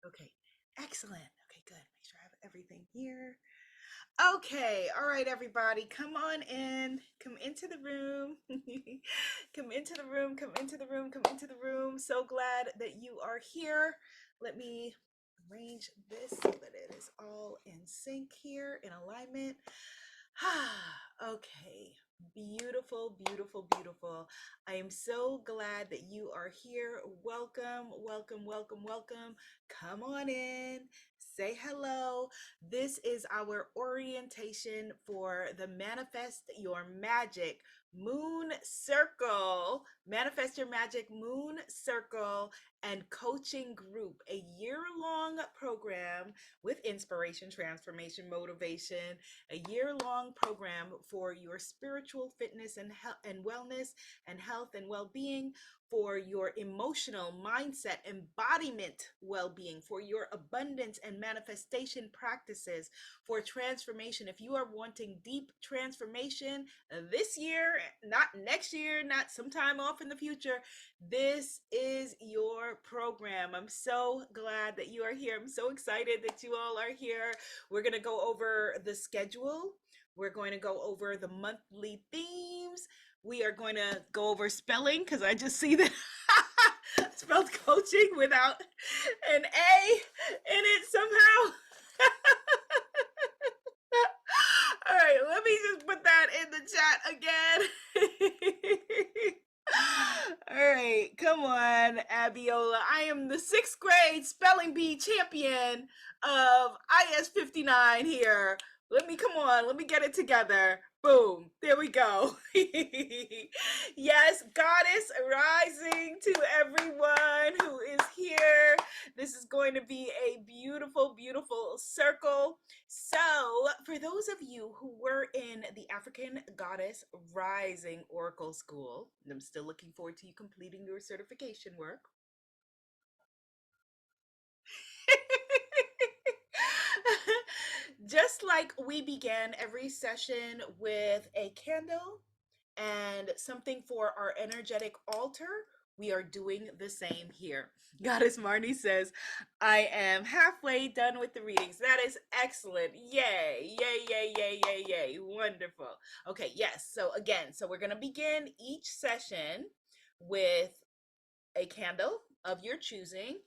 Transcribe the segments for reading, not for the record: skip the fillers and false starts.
Okay, excellent. Okay, good. Make sure I have everything here. Okay, all right, everybody, come on in. Come into the room. Come into the room. Come into the room. Come into the room. So glad that you are here. Let me arrange this so that it is all in sync here, in alignment. Okay, beautiful, beautiful, beautiful. I am so glad that you are here. Welcome, welcome, welcome, welcome. Come on in, say hello. This is our orientation for the Manifest Your Magic Moon Circle. Manifest Your Magic Moon Circle and Coaching Group, a year-long program with inspiration, transformation, motivation, a year-long program for your spiritual fitness and health and wellness and health and well-being, for your emotional mindset embodiment well-being, for your abundance and manifestation practices, for transformation. If you are wanting deep transformation this year, not next year, not sometime off in the future, this is your program. I'm so glad that you are here. I'm so excited that you all are here. We're going to go over the schedule. We're going to go over the monthly themes. We are going to go over spelling because I just see that spelled coaching without an A in it somehow. All right, let me just put that in the chat again. All right, come on, Abiola. I am the sixth grade spelling bee champion of IS 59 here. Come on, let me get it together. Boom, there we go. Yes, goddess rising to everyone who is here. This is going to be a beautiful, beautiful circle. So, for those of you who were in the African Goddess Rising Oracle School, and I'm still looking forward to you completing your certification work. Just like we began every session with a candle and something for our energetic altar, we are doing the same here. Goddess Marnie says, I am halfway done with the readings. That is excellent. Yay, yay, yay, yay, yay, yay. Wonderful. Okay, yes. So, again, we're going to begin each session with a candle of your choosing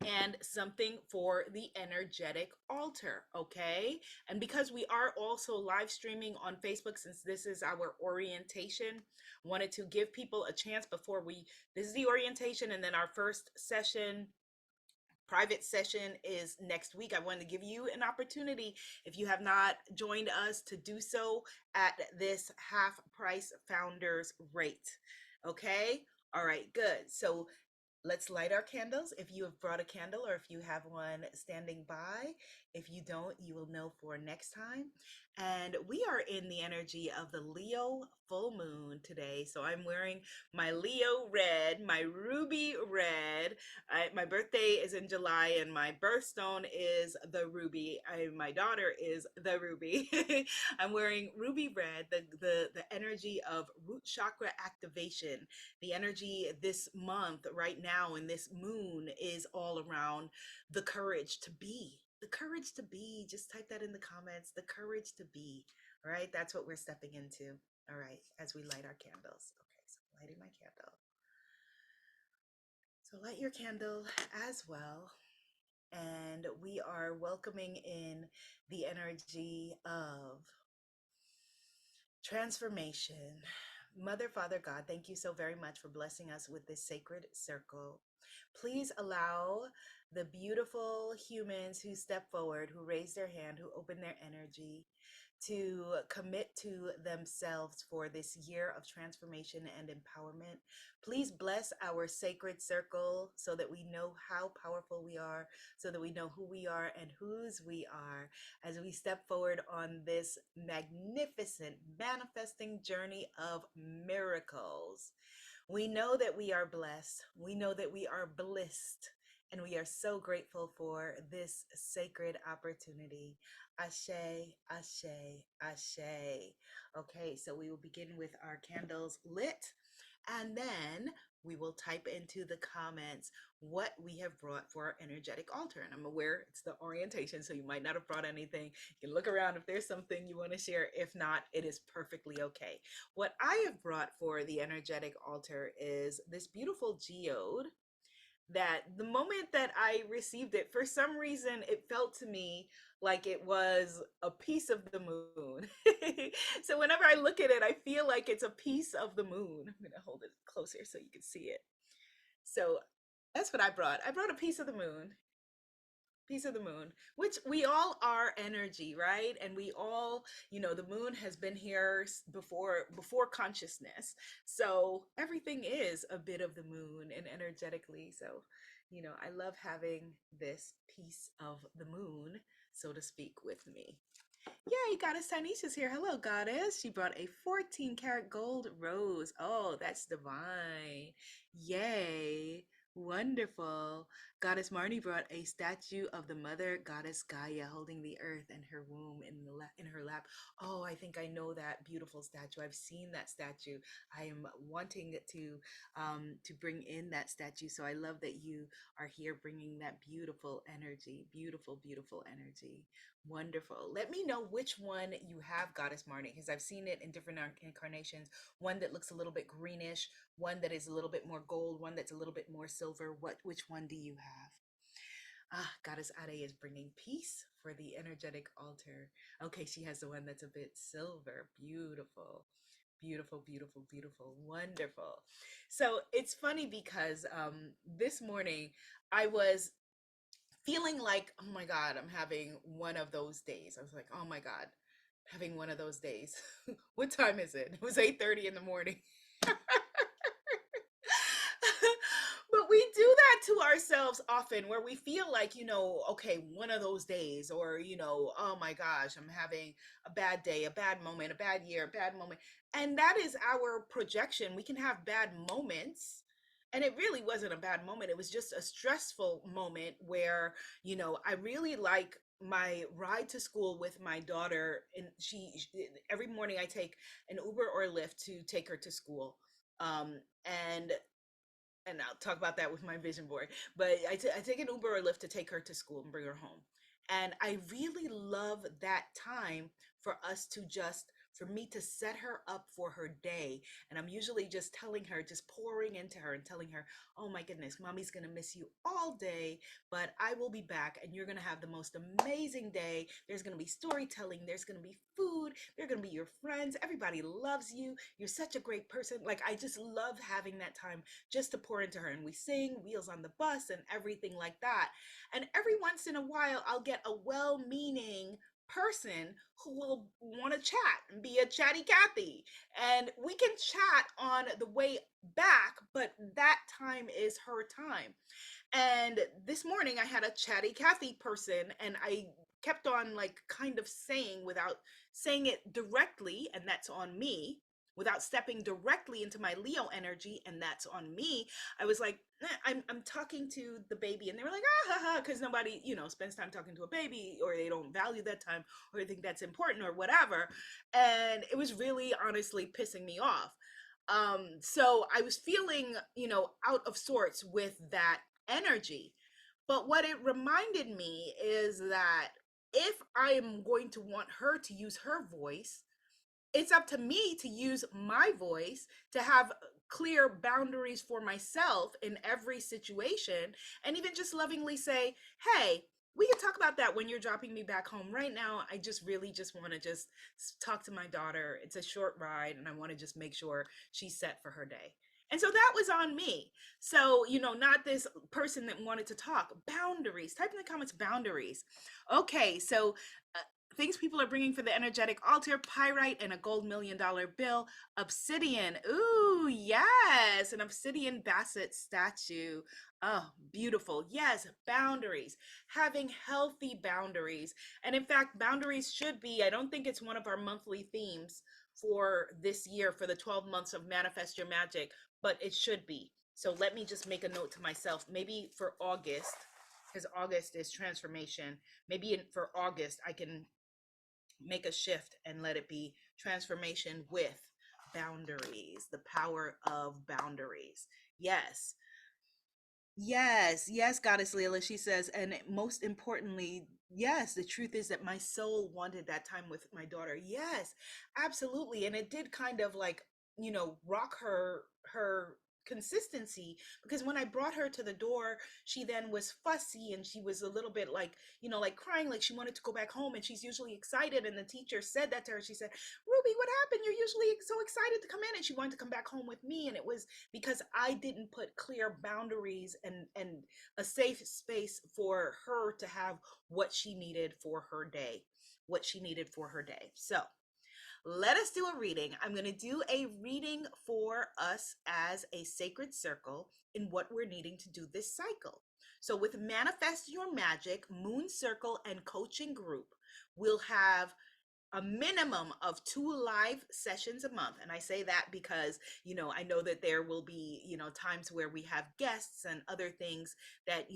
and something for the energetic altar, okay? And because we are also live streaming on Facebook, since this is our orientation, wanted to give people a chance before this is the orientation, and then our first session, private session, is next week. I wanted to give you an opportunity, if you have not joined us, to do so at this half price founders rate, okay? All right, good. So let's light our candles. If you have brought a candle or if you have one standing by, if you don't, you will know for next time. And we are in the energy of the Leo full moon today. So I'm wearing my Leo red, my ruby red. My birthday is in July and my birthstone is the ruby. My daughter is the ruby. I'm wearing ruby red, the energy of root chakra activation. The energy this month, right now, in this moon, is all around the courage to be. The courage to be. Just type that in the comments. The courage to be. All right. That's what we're stepping into. All right. As we light our candles. Okay. So, lighting my candle. So, light your candle as well. And we are welcoming in the energy of transformation. Mother, Father, God, thank you so very much for blessing us with this sacred circle. Please allow the beautiful humans who step forward, who raise their hand, who open their energy, to commit to themselves for this year of transformation and empowerment. Please bless our sacred circle so that we know how powerful we are, so that we know who we are and whose we are as we step forward on this magnificent manifesting journey of miracles. We know that we are blessed. We know that we are blissed. And we are so grateful for this sacred opportunity. Ashe, ashe, ashe. Okay, so we will begin with our candles lit. And then we will type into the comments what we have brought for our energetic altar. And I'm aware it's the orientation, so you might not have brought anything. You can look around if there's something you want to share. If not, it is perfectly okay. What I have brought for the energetic altar is this beautiful geode that the moment that I received it, for some reason, it felt to me like it was a piece of the moon. So whenever I look at it, I feel like it's a piece of the moon. I'm going to hold it closer so you can see it. So that's what I brought. I brought a piece of the moon, piece of the moon, which we all are energy, right? And we all, the moon has been here before consciousness. So everything is a bit of the moon and energetically. So, I love having this piece of the moon, so to speak, with me. Yay, Goddess Tanisha's here. Hello, Goddess. She brought a 14 karat gold rose. Oh, that's divine. Yay. Wonderful. Goddess Marnie brought a statue of the mother goddess Gaia holding the earth and her womb in her lap. Oh, I think I know that beautiful statue. I've seen that statue. I am wanting to bring in that statue. So I love that you are here bringing that beautiful energy, beautiful, beautiful energy. Wonderful. Let me know which one you have, Goddess Marnie, because I've seen it in different incarnations. One that looks a little bit greenish, one that is a little bit more gold, one that's a little bit more silver. Which one do you have? Ah, Goddess Ade is bringing peace for the energetic altar. Okay, she has the one that's a bit silver. Beautiful. Beautiful, beautiful, beautiful, wonderful. So it's funny because this morning I was feeling like, oh my God, I'm having one of those days. I was like, oh my God, having one of those days. What time is it? It was 8:30 in the morning. But we do that to ourselves often where we feel like, okay, one of those days, or, oh my gosh, I'm having a bad day, a bad moment, a bad year, a bad moment. And that is our projection. We can have bad moments. And it really wasn't a bad moment. It was just a stressful moment where, I really like my ride to school with my daughter. And every morning I take an Uber or a Lyft to take her to school. Um, and and I'll talk about that with my vision board. But I take an Uber or Lyft to take her to school and bring her home. And I really love that time for us to for me to set her up for her day. And I'm usually just telling her, just pouring into her and telling her, oh my goodness, mommy's going to miss you all day, but I will be back and you're going to have the most amazing day. There's going to be storytelling. There's going to be food. They're going to be your friends. Everybody loves you. You're such a great person. Like, I just love having that time just to pour into her. And we sing Wheels on the Bus and everything like that. And every once in a while, I'll get a well meaning person who will want to chat and be a chatty Cathy. And we can chat on the way back, but that time is her time. And this morning I had a chatty Cathy person, and I kept on like kind of saying without saying it directly, and that's on me, without stepping directly into my Leo energy, and that's on me. I was like, I'm talking to the baby, and they were like, ah, ha, ha, because nobody, spends time talking to a baby, or they don't value that time, or they think that's important, or whatever. And it was really honestly pissing me off. So I was feeling, out of sorts with that energy. But what it reminded me is that if I am going to want her to use her voice, it's up to me to use my voice to have clear boundaries for myself in every situation, and even just lovingly say, hey, we can talk about that when you're dropping me back home. Right now I just really just want to just talk to my daughter. It's a short ride and I want to just make sure she's set for her day. And so that was on me. So, not this person that wanted to talk. Boundaries. Type in the comments, boundaries. Okay, so uh, things people are bringing for the energetic altar: pyrite and a gold $1 million bill, obsidian. Ooh, yes, an obsidian Bassett statue. Oh, beautiful. Yes, boundaries, having healthy boundaries. And in fact, boundaries should be, I don't think it's one of our monthly themes for this year for the 12 months of Manifest Your Magic, but it should be. So let me just make a note to myself, maybe for August, because August is transformation. Maybe for August, I can make a shift and let it be transformation with Boundaries, the power of boundaries. Yes. Yes, yes, Goddess Leela, she says, and most importantly, yes, the truth is that my soul wanted that time with my daughter. Yes, absolutely. And it did kind of like, rock her consistency, because when I brought her to the door, she then was fussy and she was a little bit like, like crying, like she wanted to go back home, and she's usually excited. And the teacher said that to her. She said, "Ruby, what happened? You're usually so excited to come in." And she wanted to come back home with me. And it was because I didn't put clear boundaries and a safe space for her to have what she needed for her day, what she needed for her day. So, let us do a reading. I'm going to do a reading for us as a sacred circle in what we're needing to do this cycle. So, with Manifest Your Magic, Moon Circle, and Coaching Group, we'll have a minimum of 2 live sessions a month. And I say that because, I know that there will be, times where we have guests and other things that,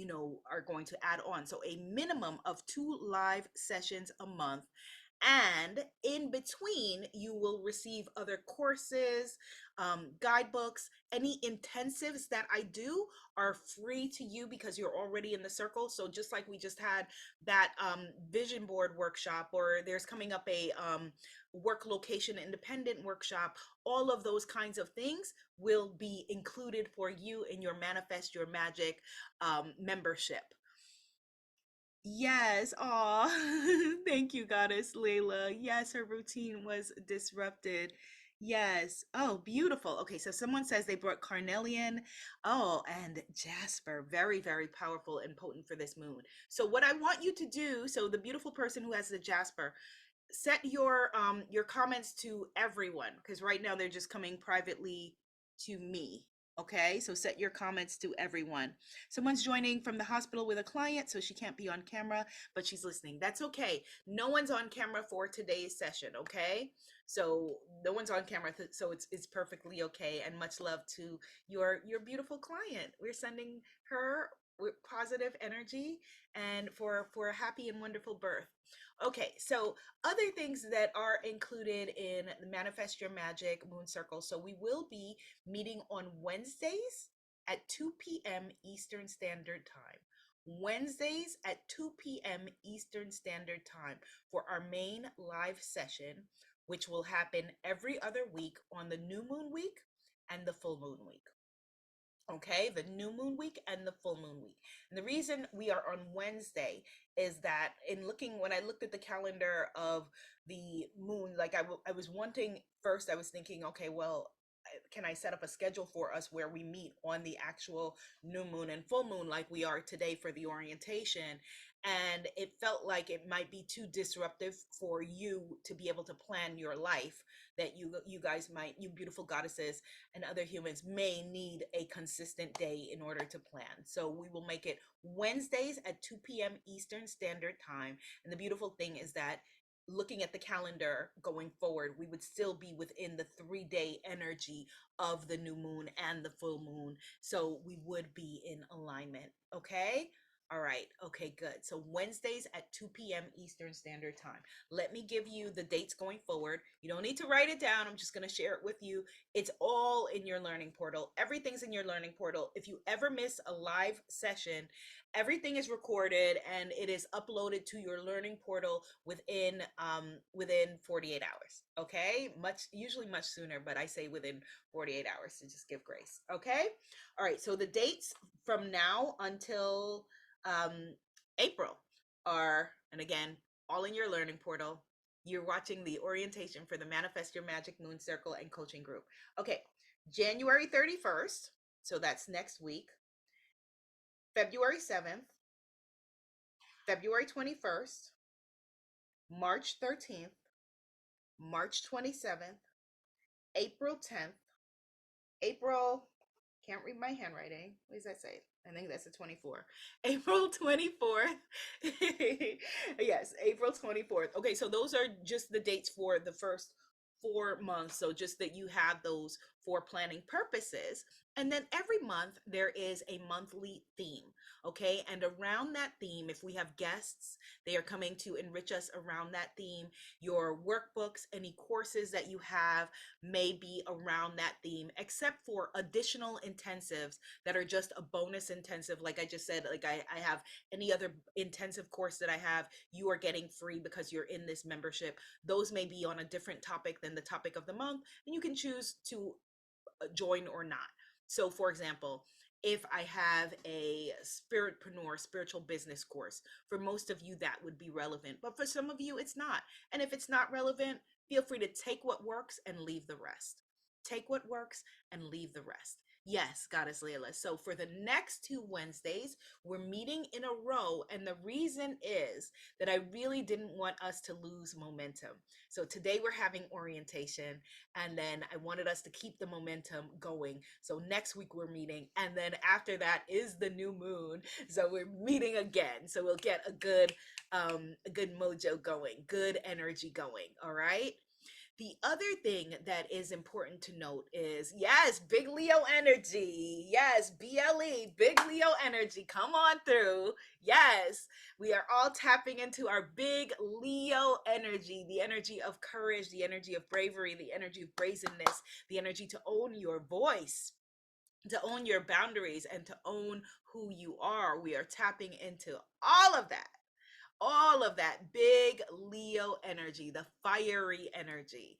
are going to add on. So a minimum of 2 live sessions a month. And in between, you will receive other courses, guidebooks. Any intensives that I do are free to you because you're already in the circle. So just like we just had that vision board workshop, or there's coming up a work location independent workshop, all of those kinds of things will be included for you in your Manifest Your Magic membership. Yes, aw. Thank you, Goddess Layla. Yes, her routine was disrupted. Yes. Oh, beautiful. Okay, so someone says they brought carnelian. Oh, and jasper. Very, very powerful and potent for this moon. So what I want you to do, so the beautiful person who has the jasper, set your comments to everyone, because right now they're just coming privately to me. Okay, so set your comments to everyone. Someone's joining from the hospital with a client, so she can't be on camera, but she's listening. That's okay. No one's on camera for today's session. Okay, so no one's on camera, so it's perfectly okay. And much love to your beautiful client. We're sending her with positive energy and for a happy and wonderful birth. Okay, so other things that are included in the Manifest Your Magic Moon Circle. So we will be meeting on Wednesdays at 2 p.m. Eastern Standard Time. Wednesdays at 2 p.m. Eastern Standard Time for our main live session, which will happen every other week on the new moon week and the full moon week. Okay, the new moon week and the full moon week. And the reason we are on Wednesday is that when I looked at the calendar of the moon, like I was wanting, first I was thinking, okay, well, can I set up a schedule for us where we meet on the actual new moon and full moon like we are today for the orientation? And it felt like it might be too disruptive for you to be able to plan your life, that you guys might, you beautiful goddesses and other humans may need a consistent day in order to plan. So we will make it Wednesdays at 2 p.m. Eastern Standard Time. And the beautiful thing is that looking at the calendar going forward, we would still be within the 3-day energy of the new moon and the full moon. So we would be in alignment. Okay. All right. Okay, good. So Wednesdays at 2 p.m. Eastern Standard Time. Let me give you the dates going forward. You don't need to write it down. I'm just going to share it with you. It's all in your learning portal. Everything's in your learning portal. If you ever miss a live session, everything is recorded and it is uploaded to your learning portal within 48 hours. Okay? Usually much sooner, but I say within 48 hours to just give grace. Okay? All right. So the dates from now until April are, and again, all in your learning portal. You're watching the orientation for the Manifest Your Magic Moon Circle and Coaching Group. Okay, January 31st, so that's next week, February 7th, February 21st, March 13th, March 27th, April 10th, April, can't read my handwriting. What does that say? I think that's the 24th. April 24th. Yes, April 24th. Okay, so those are just the dates for the first 4 months. So just that you have those for planning purposes. And then every month there is a monthly theme, okay? And around that theme, if we have guests, they are coming to enrich us around that theme. Your workbooks, any courses that you have may be around that theme, except for additional intensives that are just a bonus intensive. Like I just said, like I have any other intensive course that I have, you are getting free because you're in this membership. Those may be on a different topic than the topic of the month, and you can choose to join or not. So, for example, if I have a spiritpreneur, spiritual business course, for most of you that would be relevant, but for some of you it's not. And if it's not relevant, feel free to take what works and leave the rest. Take what works and leave the rest. Yes, Goddess Layla. So for the next 2 Wednesdays, we're meeting in a row. And the reason is that I really didn't want us to lose momentum. So today we're having orientation, and then I wanted us to keep the momentum going. So next week we're meeting, and then after that is the new moon. So we're meeting again. So we'll get a good mojo going, good energy going. All right. The other thing that is important to note is, yes, big Leo energy. Yes, BLE, big Leo energy. Come on through. Yes, we are all tapping into our big Leo energy, the energy of courage, the energy of bravery, the energy of brazenness, the energy to own your voice, to own your boundaries, and to own who you are. We are tapping into all of that big Leo energy, the fiery energy,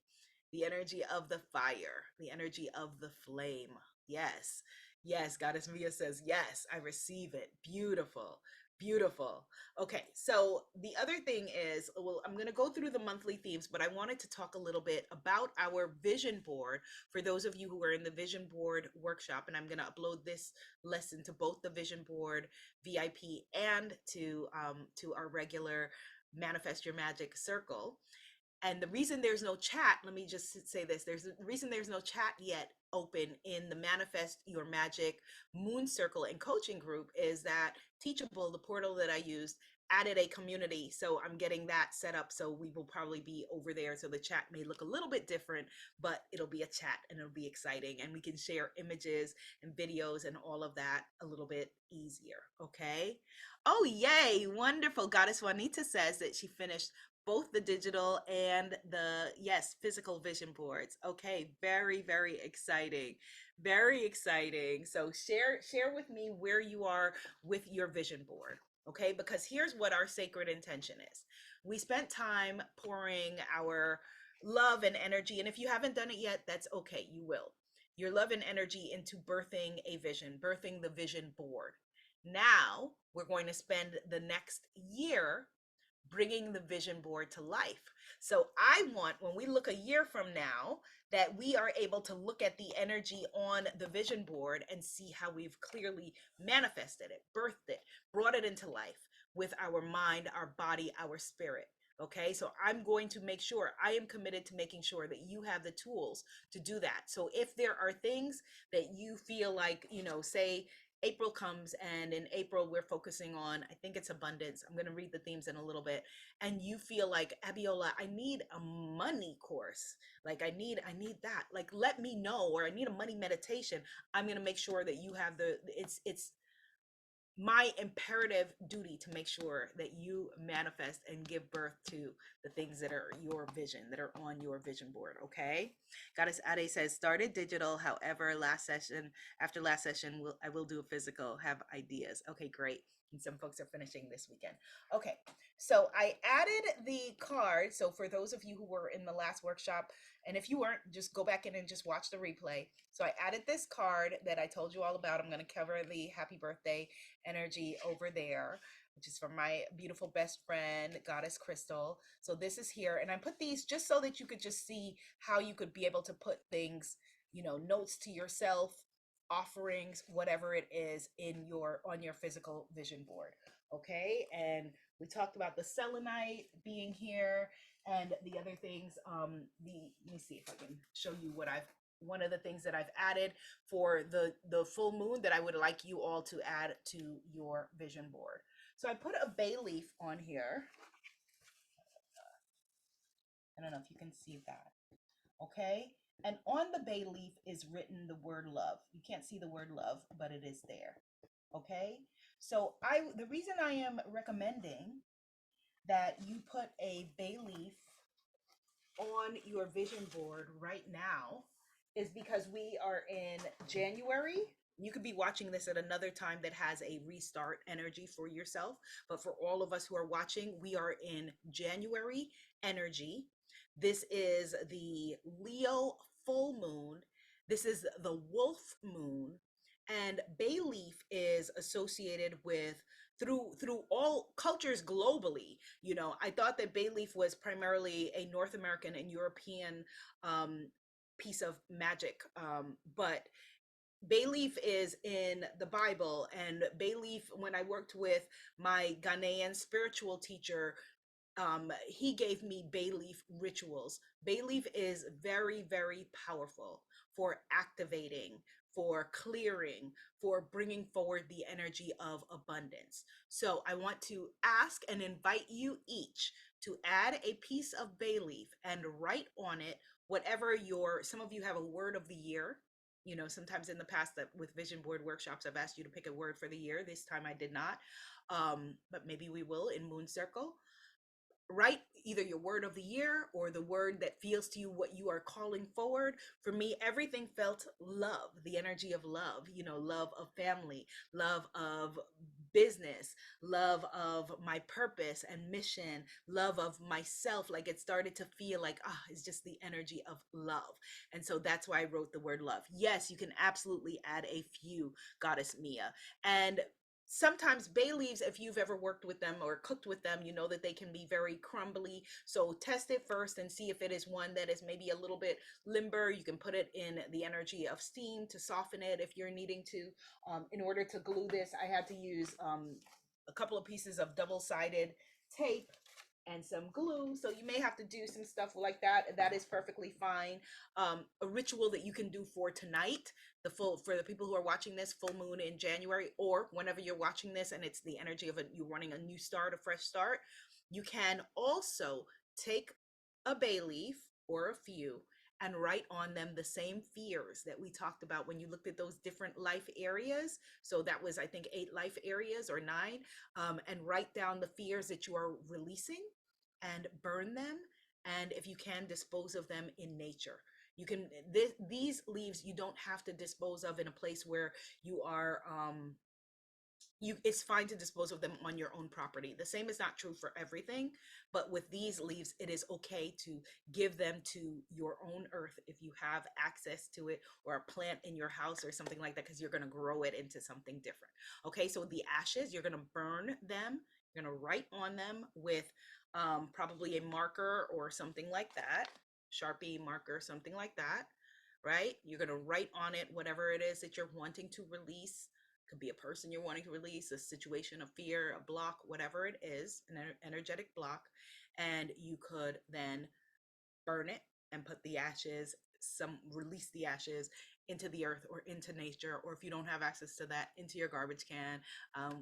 the energy of the fire, the energy of the flame. Yes, yes, Goddess Mia says, yes, I receive it. Beautiful, beautiful. Okay, so the other thing is, well, I'm going to go through the monthly themes, but I wanted to talk a little bit about our vision board for those of you who are in the vision board workshop. And I'm going to upload this lesson to both the vision board VIP and to our regular Manifest Your Magic circle. And the reason there's no chat, let me just say this, there's the reason there's no chat yet open in the Manifest Your Magic Moon Circle and coaching group is that Teachable, the portal that I used, added a community. So I'm getting that set up. So we will probably be over there. So the chat may look a little bit different, but it'll be a chat and it'll be exciting. And we can share images and videos and all of that a little bit easier. Okay. Oh, yay. Wonderful. Goddess Juanita says that she finished both the digital and the, yes, physical vision boards. Okay, very, very exciting. Very exciting. So share with me where you are with your vision board. Okay, because here's what our sacred intention is. We spent time pouring our love and energy, and if you haven't done it yet, that's okay, you will. Your love and energy into birthing a vision, birthing the vision board. Now we're going to spend the next year bringing the vision board to life. So I want, when we look a year from now, that we are able to look at the energy on the vision board and see how we've clearly manifested it, birthed it, brought it into life with our mind, our body, our spirit. Okay, so I'm going to make sure, I am committed to making sure that you have the tools to do that. So if there are things that you feel like, say April comes, and in April we're focusing on, I think it's abundance. I'm going to read the themes in a little bit. And you feel like, Abiola, I need a money course. Like I need that. Like, let me know. Or I need a money meditation. I'm going to make sure that you have it's my imperative duty to make sure that you manifest and give birth to the things that are your vision, that are on your vision board. Okay. Goddess Ade says, started digital. However, after last session, I will do a physical, have ideas. Okay, great. And some folks are finishing this weekend. Okay. So I added the card. So for those of you who were in the last workshop, and if you weren't, just go back in and just watch the replay. So I added this card that I told you all about. I'm going to cover the happy birthday energy over there, which is from my beautiful best friend, Goddess Crystal. So this is here. And I put these just so that you could just see how you could be able to put things, notes to yourself, offerings, whatever it is on your physical vision board. Okay. And we talked about the selenite being here and the other things. Let me see if I can show you one of the things that I've added for the full moon that I would like you all to add to your vision board. So I put a bay leaf on here. I don't know if you can see that. Okay. And on the bay leaf is written the word love. You can't see the word love, but it is there. Okay? So the reason I am recommending that you put a bay leaf on your vision board right now is because we are in January. You could be watching this at another time that has a restart energy for yourself. But for all of us who are watching, we are in January energy. This is the Leo full moon. This is the wolf moon. And bay leaf is associated with through all cultures globally. You know, I thought that bay leaf was primarily a North American and European um, piece of magic, but bay leaf is in the Bible. And bay leaf, when I worked with my Ghanaian spiritual teacher, he gave me bay leaf rituals. Bay leaf is very, very powerful for activating, for clearing, for bringing forward the energy of abundance. So I want to ask and invite you each to add a piece of bay leaf and write on it whatever some of you have a word of the year. You know, sometimes in the past that with vision board workshops, I've asked you to pick a word for the year. This time I did not. But maybe we will in Moon Circle. Write either your word of the year or the word that feels to you what you are calling forward. For me, everything felt love, the energy of love, you know, love of family, love of business, love of my purpose and mission, love of myself. Like it started to feel like, it's just the energy of love. And so that's why I wrote the word love. Yes, you can absolutely add a few, Goddess Mia. And sometimes bay leaves, if you've ever worked with them or cooked with them, you know that they can be very crumbly. So test it first and see if it is one that is maybe a little bit limber. You can put it in the energy of steam to soften it if you're needing to. In order to glue this, I had to use a couple of pieces of double-sided tape and some glue. So you may have to do some stuff like that. That is perfectly fine. A ritual that you can do for tonight, for the people who are watching this, full moon in January, or whenever you're watching this and it's the energy of you running a new start, a fresh start. You can also take a bay leaf or a few and write on them the same fears that we talked about when you looked at those different life areas. So that was, I think, 8 life areas or 9. And write down the fears that you are releasing and burn them. And if you can, dispose of them in nature. You can, these leaves, you don't have to dispose of in a place where you are, it's fine to dispose of them on your own property. The same is not true for everything, but with these leaves, it is okay to give them to your own earth if you have access to it, or a plant in your house or something like that, because you're going to grow it into something different. Okay, so the ashes, you're going to burn them. You're going to write on them with probably a marker or something like that, Sharpie marker, something like that, right? You're going to write on it whatever it is that you're wanting to release. Could be a person you're wanting to release, a situation, a fear, a block, whatever it is, an energetic block. And you could then burn it and put the ashes, release the ashes into the earth or into nature, or if you don't have access to that, into your garbage can,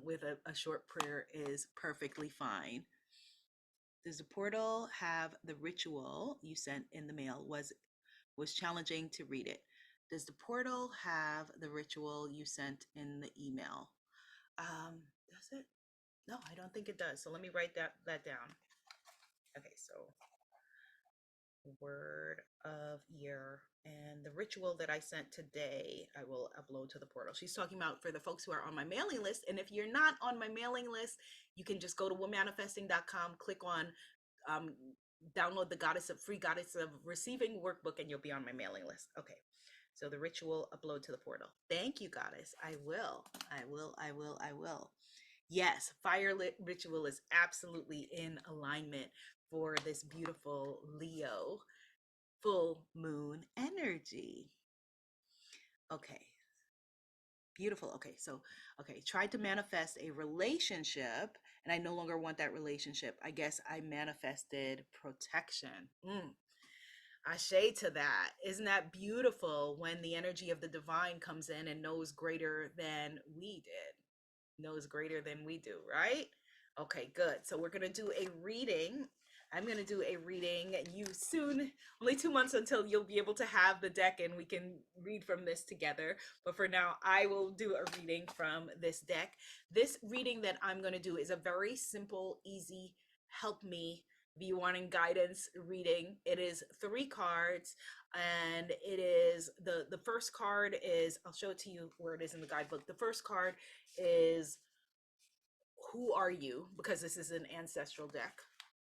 with a short prayer is perfectly fine. Does the portal have the ritual you sent in the mail? Was challenging to read it. Does the portal have the ritual you sent in the email? Does it? No, I don't think it does. So let me write that down. Okay, so word of year and the ritual that I sent today, I will upload to the portal. She's talking about for the folks who are on my mailing list. And if you're not on my mailing list, you can just go to womanifesting.com, click on um, download the free Goddess of Receiving workbook, and you'll be on my mailing list. Okay. So the ritual, upload to the portal. Thank you, Goddess. I will. Yes, fire lit ritual is absolutely in alignment for this beautiful Leo full moon energy. Okay, beautiful. Okay, tried to manifest a relationship and I no longer want that relationship. I guess I manifested protection. Ashe to that. Isn't that beautiful when the energy of the divine comes in and knows greater than we did? Knows greater than we do, right? Okay, good. So we're going to do a reading. I'm going to do a reading. You soon, only 2 months until you'll be able to have the deck and we can read from this together. But for now, I will do a reading from this deck. This reading that I'm going to do is a very simple, easy, help me be wanting guidance reading. It is 3 cards, and it is the first card is, I'll show it to you where it is in the guidebook. The first card is who are you, because this is an ancestral deck.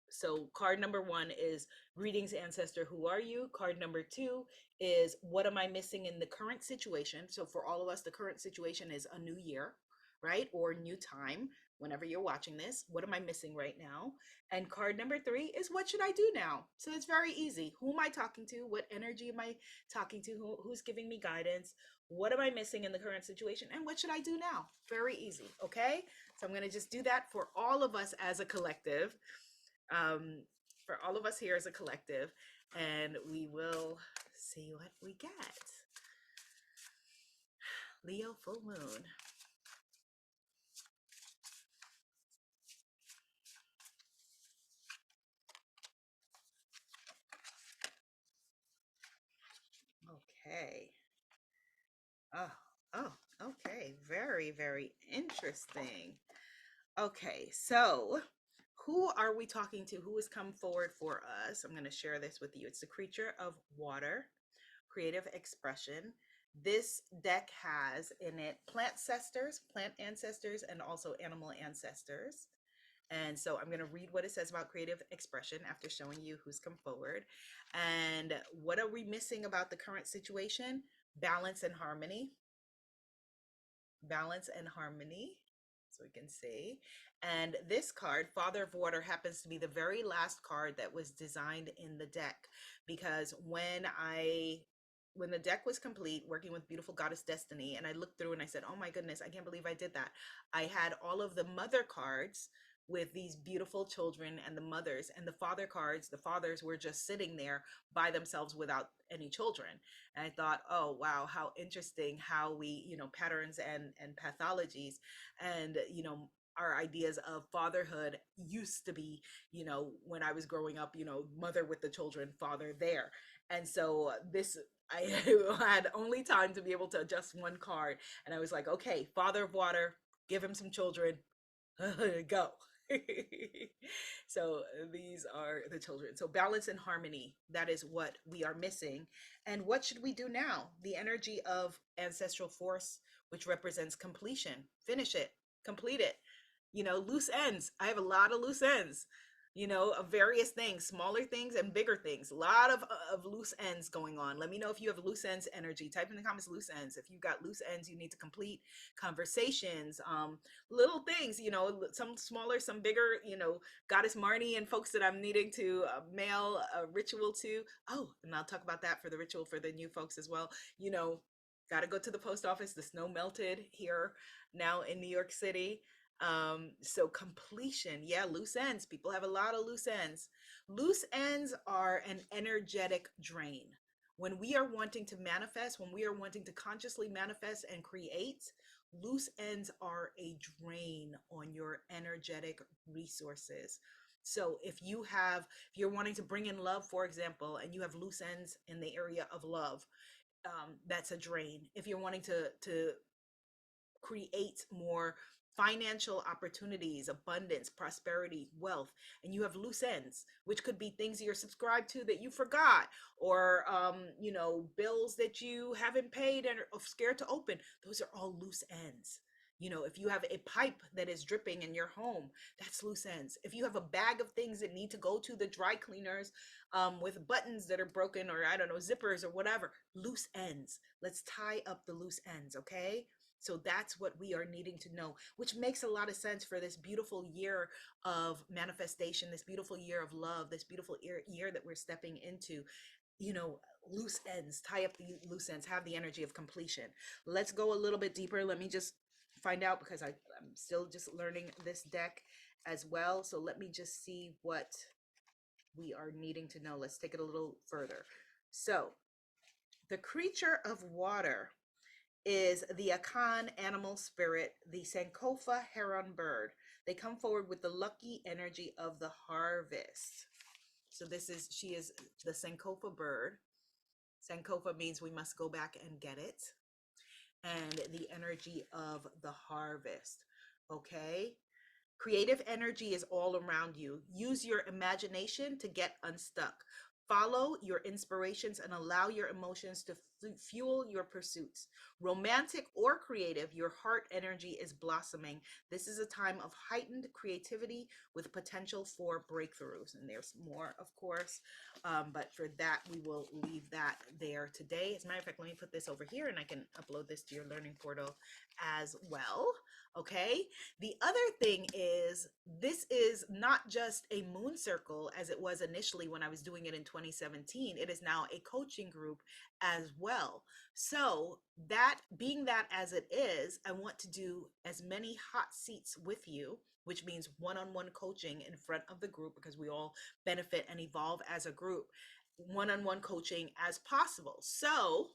So card number 1 is greetings ancestor, who are you? Card number 2 is what am I missing in the current situation? So for all of us, the current situation is a new year, right? Or new time, whenever you're watching this. What am I missing right now? And card number 3 is what should I do now? So it's very easy. Who am I talking to? What energy am I talking to? Who's giving me guidance? What am I missing in the current situation? And what should I do now? Very easy, okay? So I'm going to just do that for all of us as a collective, for all of us here as a collective, and we will see what we get. Leo full moon. Okay. Oh, oh, okay. Very, very interesting. Okay, so who are we talking to? Who has come forward for us? I'm going to share this with you. It's the creature of water, creative expression. This deck has in it plant ancestors, and also animal ancestors. And so I'm going to read what it says about creative expression after showing you who's come forward. And what are we missing about the current situation? Balance and harmony. Balance and harmony, so we can see. And this card, Father of Water, happens to be the very last card that was designed in the deck, because when the deck was complete, working with beautiful goddess Destiny, and I looked through and I said, oh my goodness, I can't believe I did that. I had all of the mother cards with these beautiful children and the mothers, and the father cards, the fathers were just sitting there by themselves without any children. And I thought, oh wow, how interesting how we, patterns and pathologies, and our ideas of fatherhood used to be, when I was growing up, mother with the children, father there. And so this, I had only time to be able to adjust one card, and I was like, okay, Father of Water, give him some children, go. So these are the children. So balance and harmony, that is what we are missing. And what should we do now? The energy of ancestral force, which represents completion. Finish it, complete it. Loose ends. I have a lot of loose ends, of various things, smaller things and bigger things. A lot of loose ends going on. Let me know if you have loose ends energy. Type in the comments loose ends. If you've got loose ends, you need to complete conversations, little things, some smaller, some bigger, Goddess Marnie and folks that I'm needing to mail a ritual to. Oh, and I'll talk about that for the ritual for the new folks as well. Got to go to the post office. The snow melted here now in New York City. So completion, yeah, loose ends. People have a lot of loose ends. Loose ends are an energetic drain. When we are wanting to manifest, when we are wanting to consciously manifest and create, loose ends are a drain on your energetic resources. So if you're wanting to bring in love, for example, and you have loose ends in the area of love, that's a drain. If you're wanting to create more financial opportunities, abundance, prosperity, wealth, and you have loose ends, which could be things you're subscribed to that you forgot, or bills that you haven't paid and are scared to open. Those are all loose ends. If you have a pipe that is dripping in your home, that's loose ends. If you have a bag of things that need to go to the dry cleaners, with buttons that are broken, or I don't know, zippers or whatever, loose ends. Let's tie up the loose ends, okay? So that's what we are needing to know, which makes a lot of sense for this beautiful year of manifestation, this beautiful year of love, this beautiful year that we're stepping into. Loose ends, tie up the loose ends, have the energy of completion. Let's go a little bit deeper. Let me just find out, because I'm still just learning this deck as well. So let me just see what we are needing to know. Let's take it a little further. So the creature of water is the Akan animal spirit, the Sankofa heron bird. They come forward with the lucky energy of the harvest. So she is the Sankofa bird. Sankofa means we must go back and get it. And the energy of the harvest. Okay. Creative energy is all around you. Use your imagination to get unstuck. Follow your inspirations and allow your emotions to fuel your pursuits. Romantic or creative, your heart energy is blossoming. This is a time of heightened creativity with potential for breakthroughs. And there's more, of course, but for that, we will leave that there today. As a matter of fact, let me put this over here and I can upload this to your learning portal as well. Okay. The other thing is, this is not just a moon circle as it was initially when I was doing it in 2017. It is now a coaching group as well. So, that being that as it is, I want to do as many hot seats with you, which means one-on-one coaching in front of the group because we all benefit and evolve as a group. One-on-one coaching as possible. So,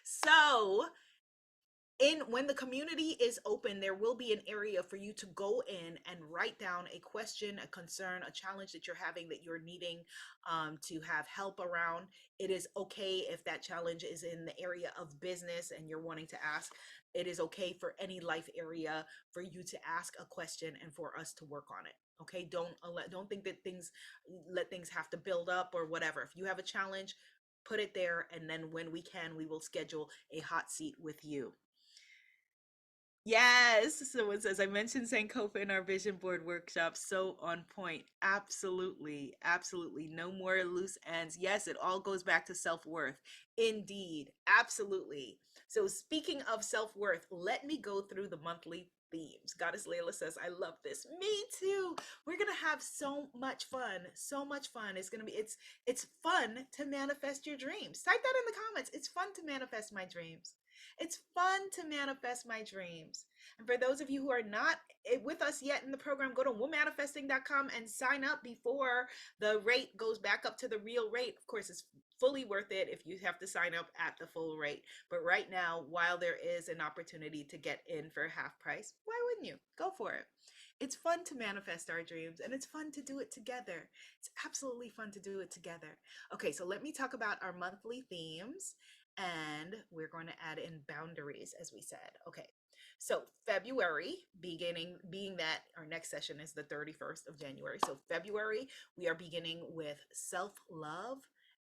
so when the community is open, there will be an area for you to go in and write down a question, a concern, a challenge that you're having that you're needing to have help around. It is okay if that challenge is in the area of business and you're wanting to ask. It is okay for any life area for you to ask a question and for us to work on it. Okay, don't think that let things have to build up or whatever. If you have a challenge, put it there, and then when we can, we will schedule a hot seat with you. Yes. So it says, I mentioned Sankofa in our vision board workshop. So on point. Absolutely. Absolutely. No more loose ends. Yes, it all goes back to self-worth. Indeed. Absolutely. So speaking of self-worth, let me go through the monthly themes. Goddess Layla says, I love this. Me too. We're gonna have so much fun. So much fun. It's fun to manifest your dreams. Type that in the comments. It's fun to manifest my dreams. It's fun to manifest my dreams. And for those of you who are not with us yet in the program, go to womanifesting.com and sign up before the rate goes back up to the real rate. Of course, it's fully worth it if you have to sign up at the full rate. But right now, while there is an opportunity to get in for half price, why wouldn't you? Go for it. It's fun to manifest our dreams and it's fun to do it together. It's absolutely fun to do it together. Okay, so let me talk about our monthly themes, and we're going to add in boundaries, as we said. Okay, so February, being that our next session is the 31st of January. So February, we are beginning with self-love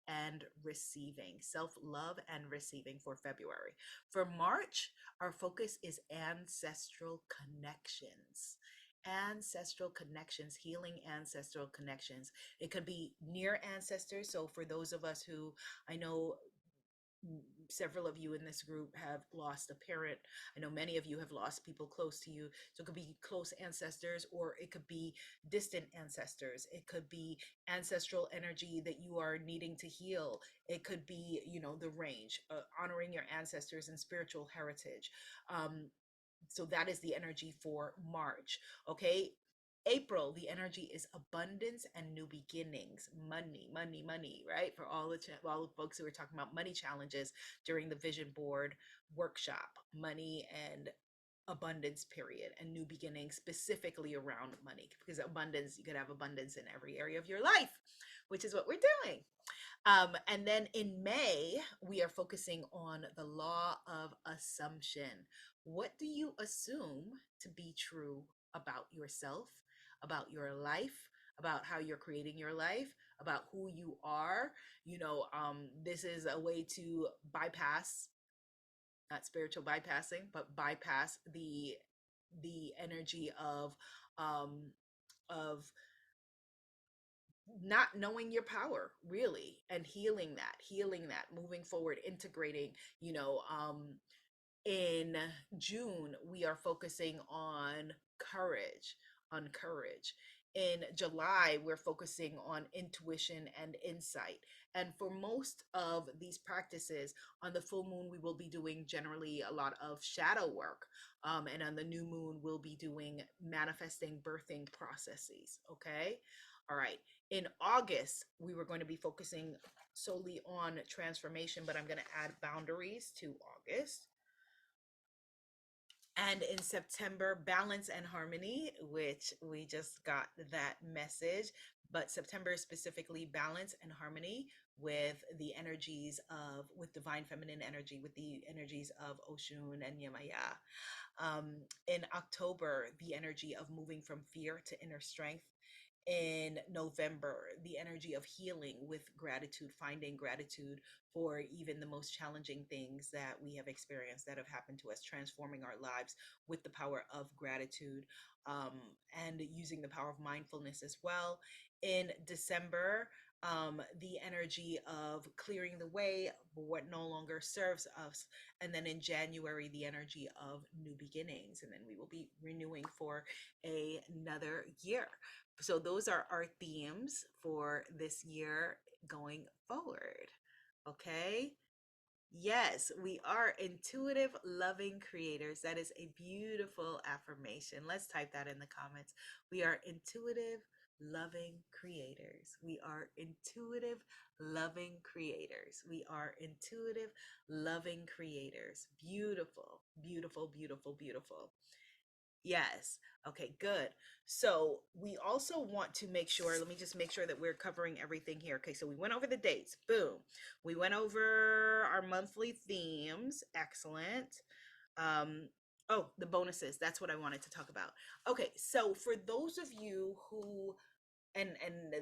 and receiving. Self-love and receiving for February. For March, our focus is ancestral connections. Ancestral connections, healing ancestral connections. It could be near ancestors. So for those of us who, I know several of you in this group have lost a parent. I know many of you have lost people close to you. So it could be close ancestors, or it could be distant ancestors. It could be ancestral energy that you are needing to heal. It could be, the range, honoring your ancestors and spiritual heritage. So that is the energy for March. Okay. April, the energy is abundance and new beginnings. Money, money, money, right? For all the folks who are talking about money challenges during the vision board workshop, money and abundance period, and new beginnings specifically around money, because abundance, you could have abundance in every area of your life, which is what we're doing. And then in May, we are focusing on the law of assumption. What do you assume to be true about yourself, about your life, about how you're creating your life, about who you are? This is a way to bypass, not spiritual bypassing, but bypass the energy um, of not knowing your power, really, and healing that, moving forward, integrating. In June, we are focusing on courage. In July, we're focusing on intuition and insight. And for most of these practices, on the full moon, we will be doing generally a lot of shadow work. And on the new moon, we'll be doing manifesting, birthing processes. Okay. All right. In August, we were going to be focusing solely on transformation, but I'm going to add boundaries to August. And in September, balance and harmony, which we just got that message. but September is specifically balance and harmony with the energies of, with divine feminine energy, with the energies of Oshun and Yemaya. In October, the energy of moving from fear to inner strength. In November, the energy of healing with gratitude, finding gratitude for even the most challenging things that we have experienced that have happened to us, transforming our lives with the power of gratitude, um, and using the power of mindfulness as well. In December, the energy of clearing the way for what no longer serves us. And then in January, the energy of new beginnings. And then we will be renewing for another year. So those are our themes for this year going forward. Okay. Yes, we are intuitive, loving creators. That is a beautiful affirmation. Let's type that in the comments. We are intuitive, loving creators. We are intuitive, loving creators. We are intuitive, loving creators. Beautiful, beautiful, beautiful, beautiful. Yes. Okay, good. So we also want to make sure, let me just make sure that we're covering everything here. Okay, so we went over the dates. Boom. We went over our monthly themes. Excellent. Um, oh, the bonuses. That's what I wanted to talk about. Okay, so for those of you who, and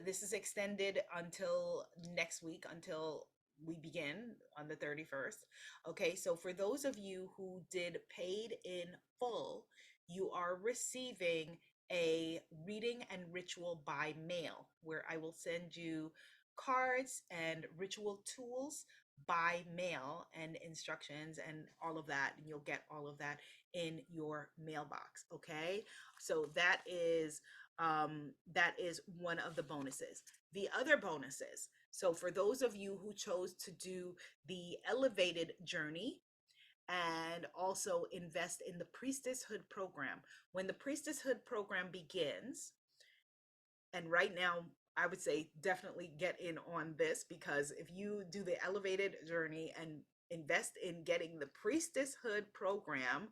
this is extended until next week, until we begin on the 31st. Okay, so for those of you who did paid in full, you are receiving a reading and ritual by mail, where I will send you cards and ritual tools by mail and instructions and all of that, and you'll get all of that in your mailbox. Okay, so that is one of the bonuses. The other bonuses, so for those of you who chose to do the elevated journey and also invest in the priestesshood program, when the priestesshood program begins, and right now I would say definitely get in on this, because if you do the elevated journey and invest in getting the priestesshood program,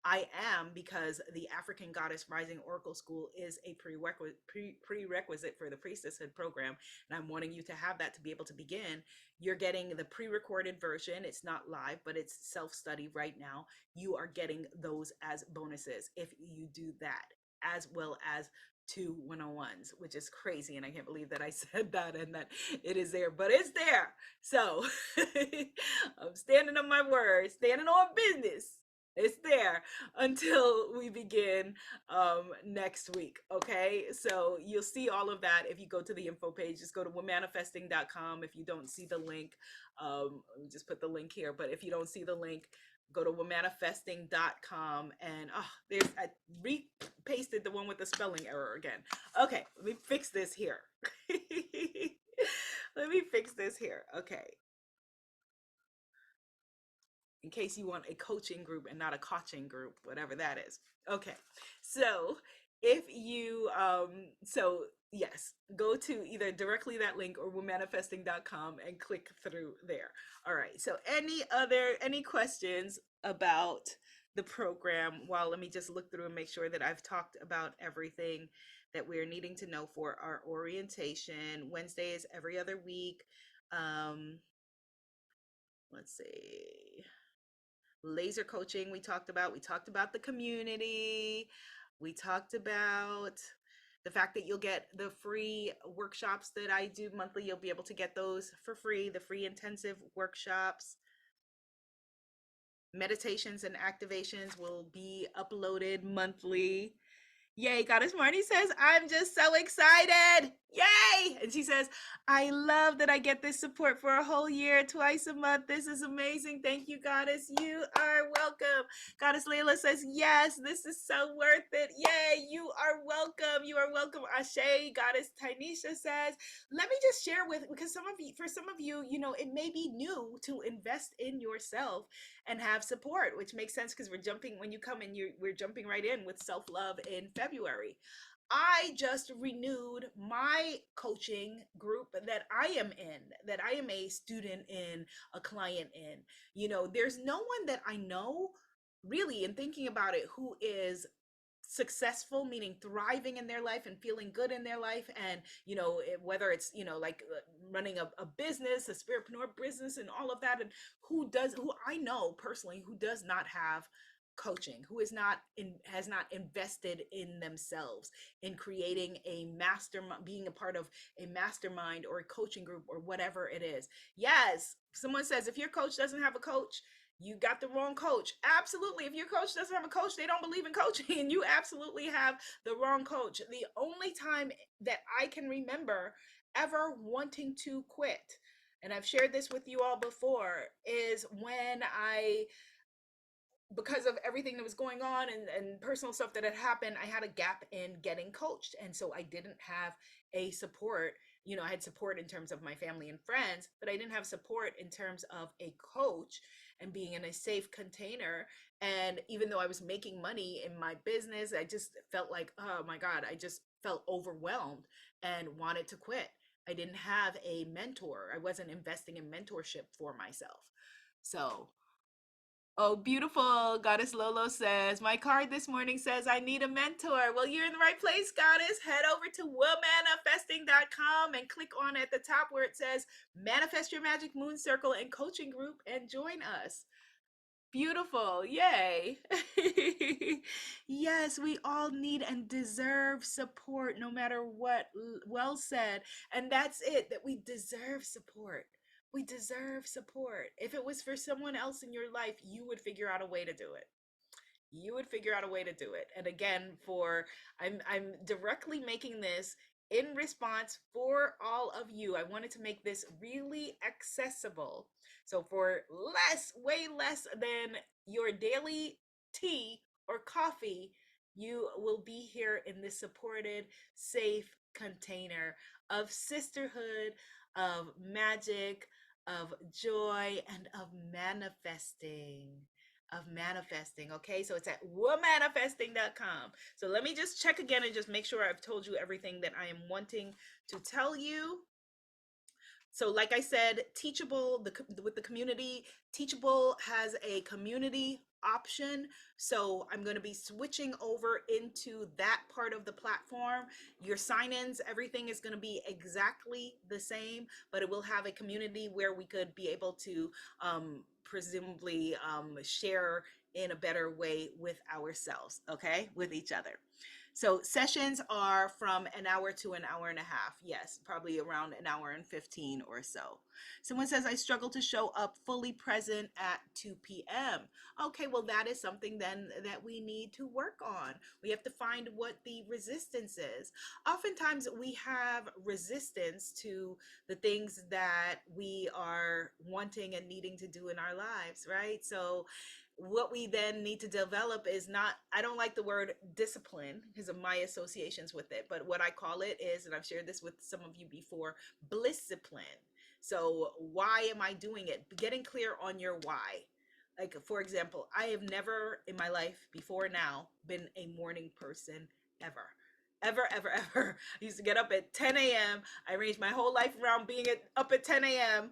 I am, because the African Goddess Rising Oracle School is a prerequisite for the priestesshood program, and I'm wanting you to have that to be able to begin. You're getting the pre-recorded version. It's not live, but it's self-study right now. You are getting those as bonuses if you do that, as well as two 101s, which is crazy. And I can't believe that I said that and that it is there, but it's there. So I'm standing on my word, standing on business. It's there until we begin next week. Okay. So you'll see all of that if you go to the info page. Just go to womanifesting.com. If you don't see the link, let me just put the link here. But if you don't see the link, go to womanifesting.com, and there's, I repasted the one with the spelling error again. Okay, let me fix this here. Let me fix this here. Okay, in case you want a coaching group and not a coaching group, whatever that is. Okay, so if you so yes, go to either directly that link or womanifesting.com and click through there. All right, so any questions about the program? Well, let me just look through and make sure that I've talked about everything that we're needing to know for our orientation. Wednesday is every other week. um let's see, laser coaching we talked about the community, we talked about the fact that you'll get the free workshops that I do monthly. You'll be able to get those for free, the free intensive workshops. Meditations and activations will be uploaded monthly. Yay, Goddess Marnie says, I'm just so excited. Yay! And she says, I love that I get this support for a whole year, twice a month. This is amazing. Thank you, Goddess. You are welcome. Goddess Layla says, yes, this is so worth it. Yay, you are welcome. You are welcome. Ashe, Goddess Tynesha says, let me just share with, because for some of you, it may be new to invest in yourself and have support, which makes sense because we're jumping, when you come in, we're jumping right in with self-love in February. I just renewed my coaching group that I am in, that I am a student in, a client in. There's no one that I know really, in thinking about it, who is successful, meaning thriving in their life and feeling good in their life, and whether it's like running a business, a spiritpreneur business, and all of that, and who I know personally who does not have coaching, who is not in has not invested in themselves, in creating a mastermind, being a part of a mastermind or a coaching group or whatever it is. Yes, someone says if your coach doesn't have a coach, you got the wrong coach. Absolutely. If your coach doesn't have a coach, they don't believe in coaching, and you absolutely have the wrong coach. The only time that I can remember ever wanting to quit, and I've shared this with you all before, is when because of everything that was going on, and personal stuff that had happened, I had a gap in getting coached. And so I didn't have a support. I had support in terms of my family and friends, but I didn't have support in terms of a coach and being in a safe container. And even though I was making money in my business, I just felt like, oh my God, I just felt overwhelmed and wanted to quit. I didn't have a mentor. I wasn't investing in mentorship for myself. So oh, beautiful. Goddess Lolo says, my card this morning says I need a mentor. Well, you're in the right place, Goddess. Head over to womanifesting.com and click on at the top where it says Manifest Your Magic Moon Circle and Coaching Group and join us. Beautiful. Yay. Yes, we all need and deserve support no matter what. Well said. And that's it, that we deserve support. We deserve support. If it was for someone else in your life, you would figure out a way to do it. You would figure out a way to do it. And again, I'm directly making this in response for all of you. I wanted to make this really accessible. So for way less than your daily tea or coffee, you will be here in this supported, safe container of sisterhood, of magic, of joy, and of manifesting. Okay, so it's at womanifesting.com. So let me just check again and just make sure I've told you everything that I am wanting to tell you. So like I said, Teachable, with the community, Teachable has a community option. So I'm going to be switching over into that part of the platform. Your sign-ins, everything is going to be exactly the same, but it will have a community where we could be able to presumably share in a better way with ourselves, okay, with each other. So sessions are from an hour to an hour and a half. Yes, probably around an hour and 15 or so. Someone says, I struggle to show up fully present at 2 p.m. Okay, well, that is something then that we need to work on. We have to find what the resistance is. Oftentimes we have resistance to the things that we are wanting and needing to do in our lives, right? So what we then need to develop is not, I don't like the word discipline because of my associations with it, but what I call it is, and I've shared this with some of you before, blisscipline. So why am I doing it? Getting clear on your why. Like, for example, I have never in my life before now been a morning person ever. Ever. I used to get up at 10 a.m. I arranged my whole life around being up at 10 a.m.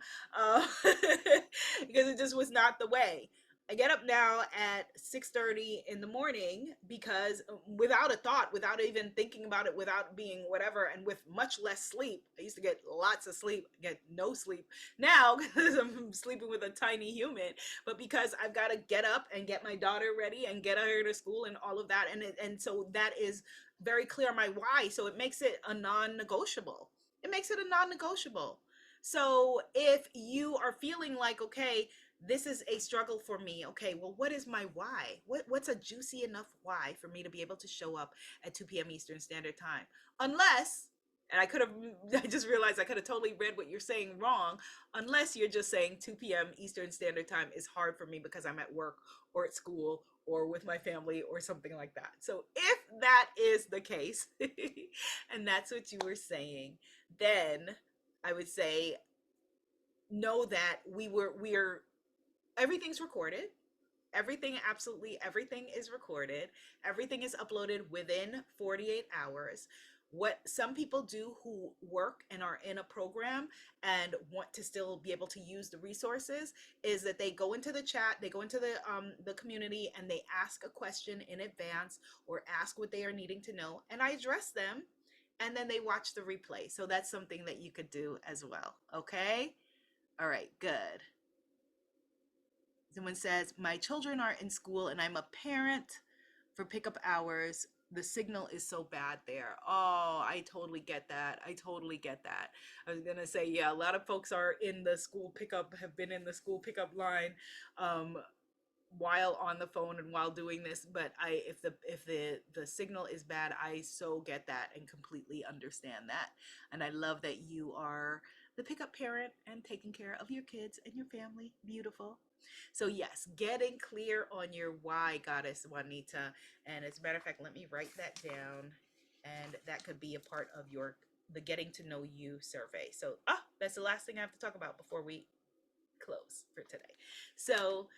Because it just was not the way. I get up now at 6:30 in the morning because without a thought, without even thinking about it, without being whatever, and with much less sleep. I used to get lots of sleep, get no sleep now because I'm sleeping with a tiny human, but because I've got to get up and get my daughter ready and get her to school and all of that. And so that is very clear my why. So it makes it a non-negotiable. It makes it a non-negotiable. So if you are feeling like, okay, this is a struggle for me. Okay, well, what is my why? What's a juicy enough why for me to be able to show up at 2 p.m. Eastern Standard Time? Unless, and I just realized I could have totally read what you're saying wrong, unless you're just saying 2 p.m. Eastern Standard Time is hard for me because I'm at work or at school or with my family or something like that. So if that is the case, and that's what you were saying, then I would say know that we're everything's recorded. Everything, absolutely everything is recorded. Everything is uploaded within 48 hours. What some people do who work and are in a program and want to still be able to use the resources is that they go into the chat, they go into the community, and they ask a question in advance or ask what they are needing to know, and I address them, and then they watch the replay. So that's something that you could do as well. Okay. All right, good. Someone says, my children are in school and I'm a parent for pickup hours. The signal is so bad there. Oh, I totally get that. I totally get that. I was going to say, yeah, a lot of folks are in the school pickup, have been in the school pickup line. While on the phone and while doing this, but if the signal is bad, I so get that and completely understand that. And I love that you are the pickup parent and taking care of your kids and your family. Beautiful. So yes, getting clear on your why, Goddess Juanita. And as a matter of fact, let me write that down, and that could be a part of your the getting to know you survey. So that's the last thing I have to talk about before we close for today. So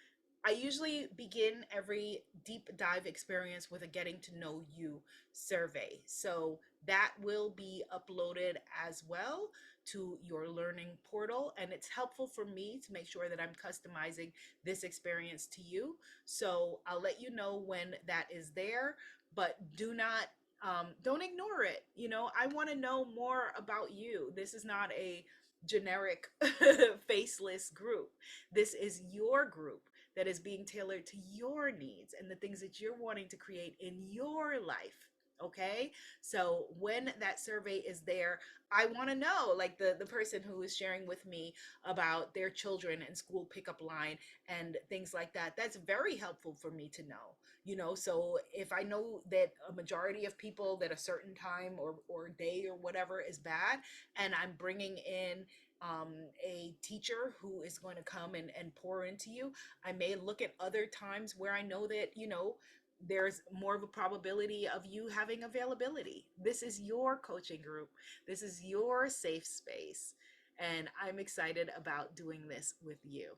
I usually begin every deep dive experience with a getting to know you survey. So that will be uploaded as well to your learning portal. And it's helpful for me to make sure that I'm customizing this experience to you. So I'll let you know when that is there, but don't ignore it. I want to know more about you. This is not a generic faceless group. This is your group that is being tailored to your needs and the things that you're wanting to create in your life. Okay. So when that survey is there, I want to know, like the person who is sharing with me about their children and school pickup line and things like that. That's very helpful for me to know. So if I know that a majority of people that a certain time or day or whatever is bad, and I'm bringing in a teacher who is going to come and pour into you, I may look at other times where I know that, there's more of a probability of you having availability. This is your coaching group. This is your safe space. And I'm excited about doing this with you.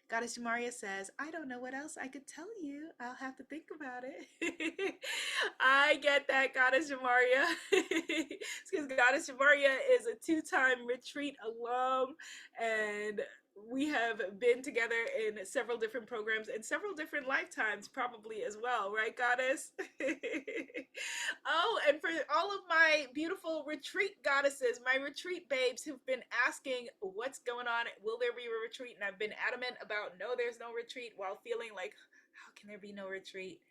Goddess Jamaria says, I don't know what else I could tell you. I'll have to think about it. I get that, Goddess Jamaria. Because Goddess Jamaria is a two-time retreat alum, and we have been together in several different programs and several different lifetimes, probably as well, right, Goddess? Oh, and for all of my beautiful retreat goddesses, my retreat babes who've been asking what's going on, will there be a retreat? And I've been adamant about no, there's no retreat, while feeling like, how can there be no retreat?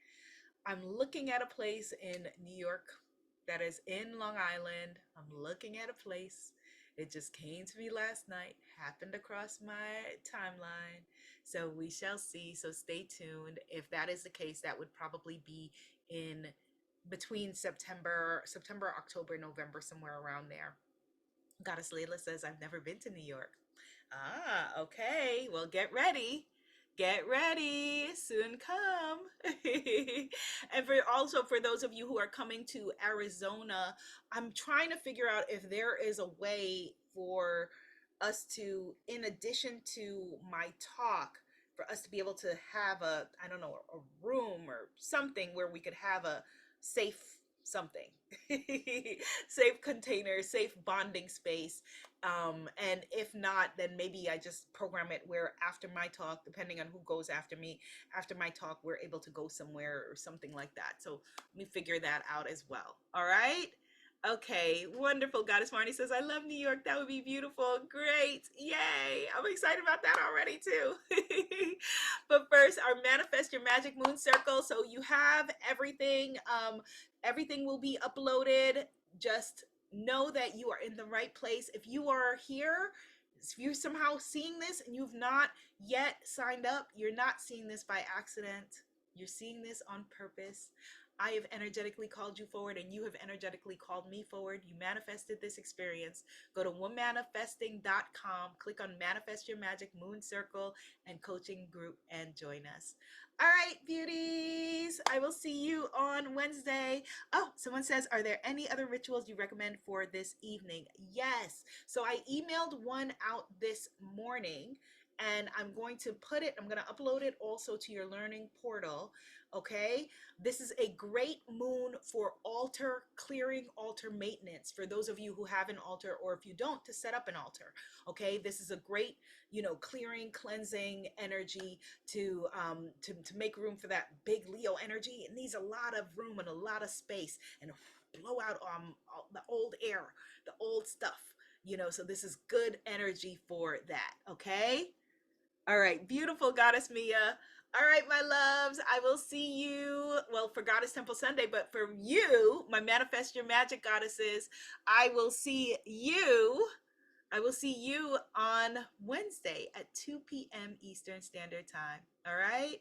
I'm looking at a place in New York that is in Long Island. I'm looking at a place. It just came to me last night, happened across my timeline. So we shall see. So stay tuned. If that is the case, that would probably be in between September, October, November, somewhere around there. Goddess Layla says, I've never been to New York. Ah, okay. Well, get ready. Get ready. Soon come. And for those of you who are coming to Arizona, I'm trying to figure out if there is a way for us to, in addition to my talk, for us to be able to have I don't know, a room or something where we could have a safe something, safe container, safe bonding space. And if not, then maybe I just program it where after my talk, depending on who goes after me, after my talk, we're able to go somewhere or something like that. So let me figure that out as well. All right. Okay, wonderful. Goddess Marnie says, I love New York. That would be beautiful. Great. Yay. I'm excited about that already, too. But first, our Manifest Your Magic Moon Circle. So you have everything. Everything will be uploaded. Just know that you are in the right place. If you are here, if you're somehow seeing this and you've not yet signed up, you're not seeing this by accident. You're seeing this on purpose. I have energetically called you forward, and you have energetically called me forward. You manifested this experience. Go to womanifesting.com, click on Manifest Your Magic Moon Circle and Coaching Group, and join us. All right, beauties. I will see you on Wednesday. Oh, someone says, are there any other rituals you recommend for this evening? Yes. So I emailed one out this morning, and I'm going to upload it also to your learning portal. Okay, this is a great moon for altar clearing, altar maintenance, for those of you who have an altar, or if you don't, to set up an altar. Okay, this is a great, clearing, cleansing energy to make room for that big Leo energy. It needs a lot of room and a lot of space, and blow out all the old air, the old stuff. So this is good energy for that. Okay. All right, beautiful Goddess Mia. All right, my loves, I will see you, well, for Goddess Temple Sunday, but for you, my Manifest Your Magic goddesses, I will see you. I will see you on Wednesday at 2 p.m. Eastern Standard Time. All right?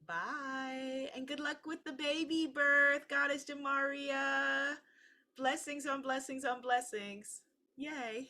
Bye. And good luck with the baby birth, Goddess Jamaria. Blessings on blessings on blessings. Yay.